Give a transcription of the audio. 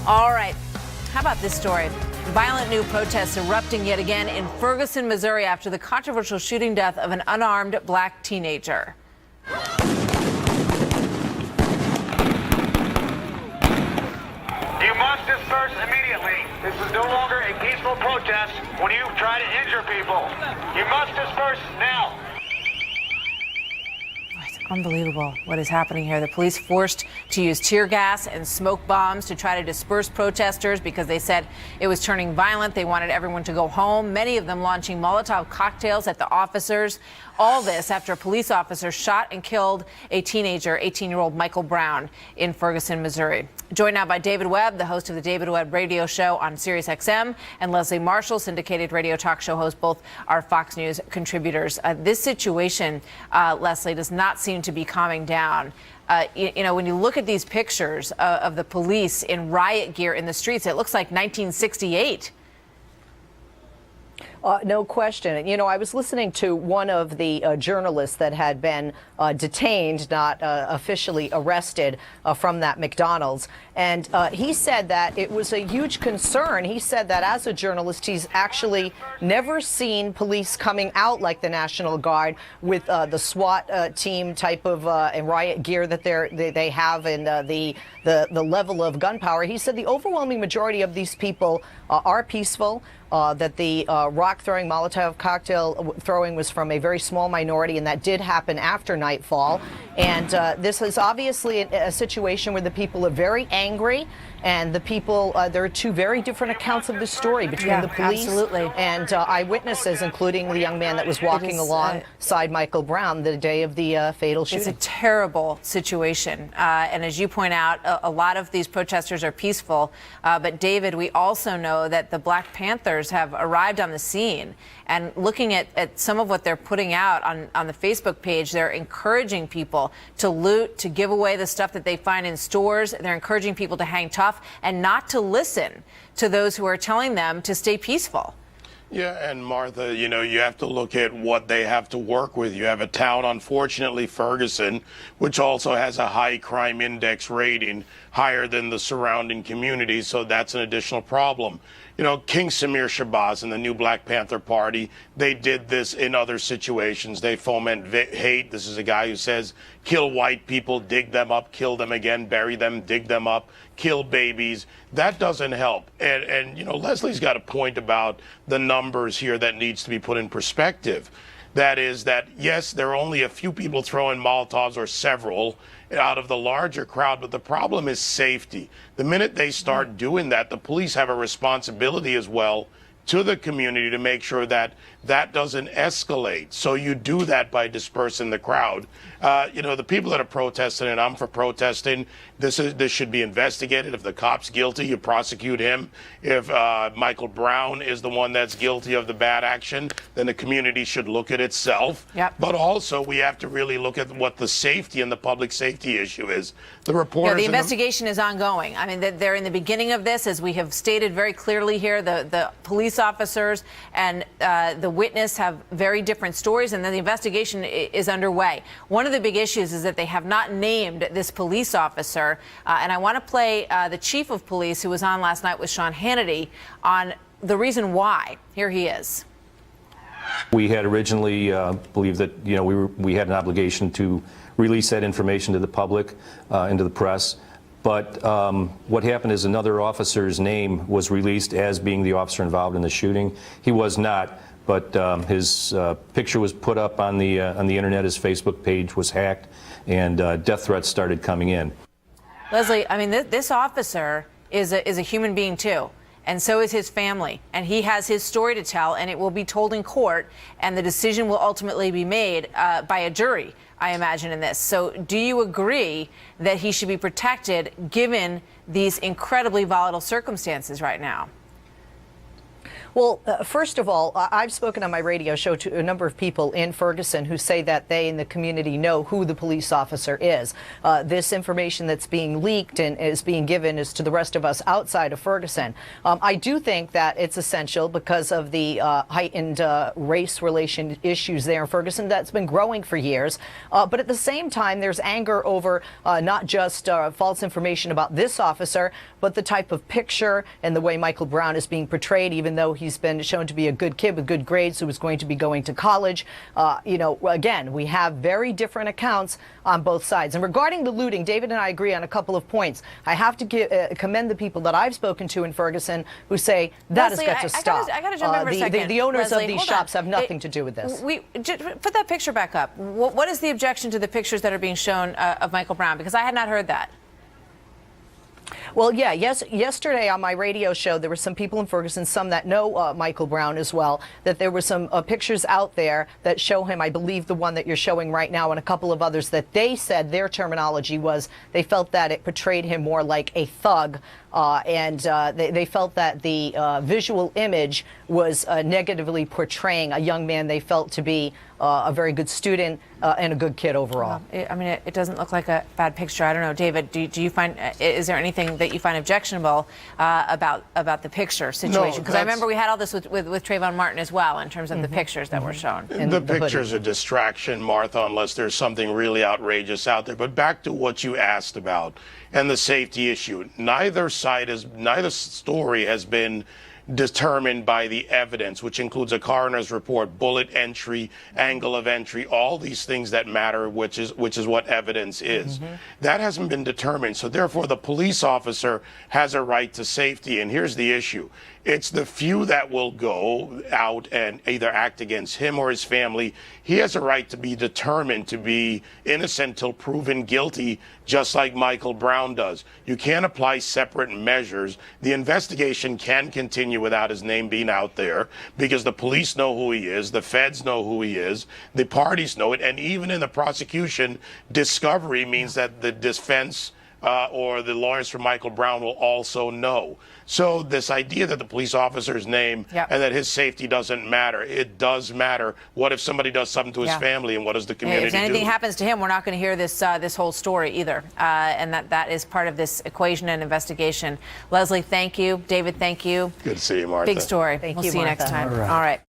All right. How about this story? Violent new protests erupting yet again in Ferguson, Missouri after the controversial shooting death of an unarmed black teenager. You must disperse immediately. This is no longer a peaceful protest when you try to injure people. You must disperse now. It's unbelievable what is happening here. The police forced to use tear gas and smoke bombs to try to disperse protesters because they said it was turning violent. They wanted everyone to go home, many of them launching Molotov cocktails at the officers. All this after a police officer shot and killed a teenager, 18-year-old Michael Brown, in Ferguson, Missouri. Joined now by David Webb, the host of the David Webb radio show on Sirius XM, and Leslie Marshall, syndicated radio talk show host. Both are Fox News contributors. This situation, Leslie, does not seem to be calming down. You know, when you look at these pictures of the police in riot gear in the streets, it looks like 1968. No question. You know, I was listening to one of the journalists that had been detained, not officially arrested, from that McDonald's. And he said that it was a huge concern. He said that as a journalist, he's actually never seen police coming out like the National Guard with the SWAT team type of and riot gear that they have, and the level of gunpowder. He said the overwhelming majority of these people are peaceful. That the rock throwing, Molotov cocktail throwing was from a very small minority, and that did happen after nightfall. And this is obviously a situation where the people are very angry, and the people, there are two very different accounts of the story between the police and eyewitnesses, including the young man that was walking alongside Michael Brown the day of the fatal shooting. It's a terrible situation. And as you point out, a lot of these protesters are peaceful. But David, we also know that the Black Panthers have arrived on the scene. And looking at some of what they're putting out on the Facebook page, they're encouraging people to loot, to give away the stuff that they find in stores. They're encouraging people to hang tough and not to listen to those who are telling them to stay peaceful. Yeah, and Martha, you know, you have to look at what they have to work with. You have a town, unfortunately, Ferguson, which also has a high crime index rating, higher than the surrounding communities, so that's an additional problem. You know, King Samir Shabazz and the new Black Panther Party, they did this in other situations. They foment hate. This is a guy who says, kill white people, dig them up, kill them again, bury them, dig them up, kill babies. That doesn't help. And you know, Leslie's got a point about the numbers here that needs to be put in perspective. That is that, yes, there are only a few people throwing Molotovs, or several, out of the larger crowd, but the problem is safety. The minute they start doing that, the police have a responsibility as well to the community to make sure that that doesn't escalate. So you do that by dispersing the crowd. You know, the people that are protesting, and I'm for protesting, this should be investigated. If the cop's guilty, you prosecute him. If Michael Brown is the one that's guilty of the bad action, then the community should look at itself. Yep. But also, we have to really look at what the safety and the public safety issue is. The reporters. The investigation is ongoing. I mean, they're in the beginning of this, as we have stated very clearly here. The police officers and the witness have very different stories, and then the investigation is underway. One of the big issues is that they have not named this police officer, and I want to play the chief of police, who was on last night with Sean Hannity, on the reason why. Here he is. We had originally believed that, you know, we had an obligation to release that information to the public, and to the press. But what happened is another officer's name was released as being the officer involved in the shooting. He was not, but his picture was put up on the internet. His Facebook page was hacked, and death threats started coming in. Leslie, I mean, this officer is a human being too, and so is his family, and he has his story to tell, and it will be told in court, and the decision will ultimately be made by a jury, I imagine, in this. So do you agree that he should be protected given these incredibly volatile circumstances right now? Well, first of all, I've spoken on my radio show to a number of people in Ferguson who say that they in the community know who the police officer is. This information that's being leaked and is being given is to the rest of us outside of Ferguson. I do think that it's essential because of the heightened race relation issues there in Ferguson that's been growing for years. But at the same time, there's anger over not just false information about this officer, but the type of picture and the way Michael Brown is being portrayed, even though he's been shown to be a good kid with good grades who is going to be going to college. You know, again, we have very different accounts on both sides. And regarding the looting, David and I agree on a couple of points. I have to commend the people that I've spoken to in Ferguson who say that Leslie, has got to stop. I got to jump in for a second. The owners Leslie, of these shops have nothing to do with this. Put that picture back up. What is the objection to the pictures that are being shown of Michael Brown? Because I had not heard that. Well, yeah, yesterday on my radio show, there were some people in Ferguson, some that know Michael Brown as well, that there were some pictures out there that show him, I believe the one that you're showing right now, and a couple of others that they said their terminology was they felt that it portrayed him more like a thug. And they felt that the visual image was negatively portraying a young man they felt to be a very good student and a good kid overall. I mean, it doesn't look like a bad picture. I don't know, David. Do you find is there anything that you find objectionable about the picture situation? Because I remember we had all this with Trayvon Martin as well in terms of the pictures that were shown. The picture's a distraction, Martha, unless there's something really outrageous out there. But back to what you asked about and the safety issue. Neither story has been determined by the evidence, which includes a coroner's report, bullet entry, angle of entry, all these things that matter, which is what evidence is. That hasn't been determined. So therefore, the police officer has a right to safety. And here's the issue. It's the few that will go out and either act against him or his family. He has a right to be determined to be innocent till proven guilty, just like Michael Brown does. You can't apply separate measures. The investigation can continue without his name being out there because the police know who he is, the feds know who he is, the parties know it, and even in the prosecution, discovery means that the defense or the lawyers for Michael Brown will also know. So this idea that the police officer's name and that his safety doesn't matter, it does matter. What if somebody does something to his family, and what does the community do? If anything happens to him, we're not going to hear this whole story either. And that is part of this equation and investigation. Leslie, thank you. David, thank you. Good to see you, Martha. Big story. Thank we'll you, see Martha. you next time. All right.